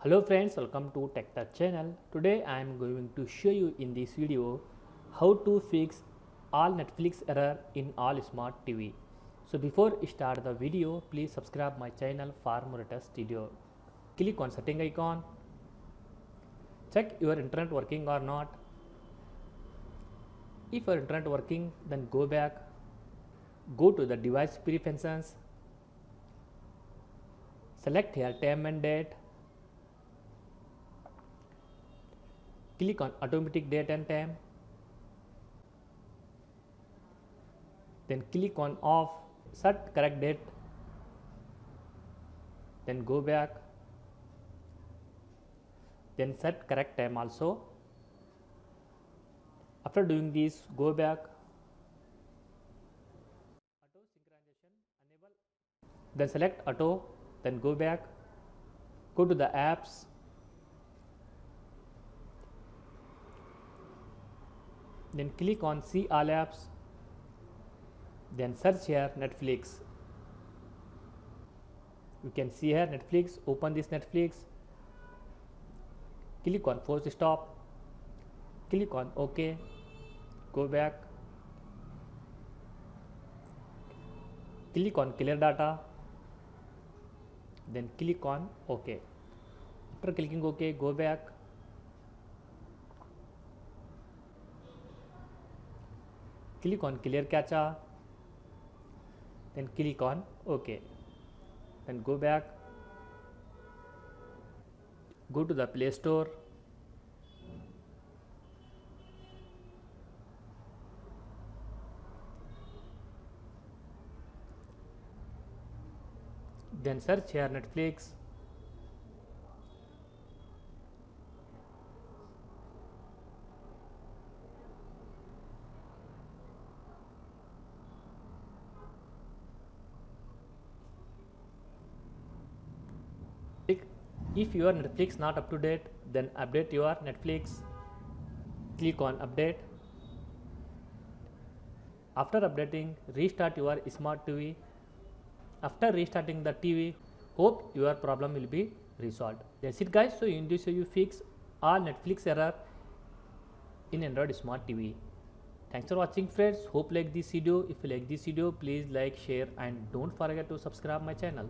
Hello friends, welcome to TechTouch channel. Today I am going to show you in this video how to fix all Netflix error in all smart TV. So before I start the video, please subscribe my channel for more test video. Click on setting icon. Check your internet working or not. If your internet working, then go back. Go to the device preferences. Select here time and date. Click on automatic date and time, then click on off, set correct date, then go back, then set correct time also. After doing this, go back, auto synchronization enable, then select auto, then go back, go to the apps, then click on see all apps, then search here Netflix. You can see here Netflix. Open this Netflix, click on force stop, click on OK, go back, click on clear data, then click on OK. After clicking OK, go back, click on clear cache, then click on OK, then go back, go to the Play Store, then search here Netflix, if your Netflix not up to date, then update your Netflix. Click on update. After updating, restart your smart TV. After restarting the TV, hope your problem will be resolved. That's it guys. So in this way you fix all Netflix error in Android smart TV. Thanks for watching friends. Hope like this video. If you like this video, please like, share and don't forget to subscribe my channel.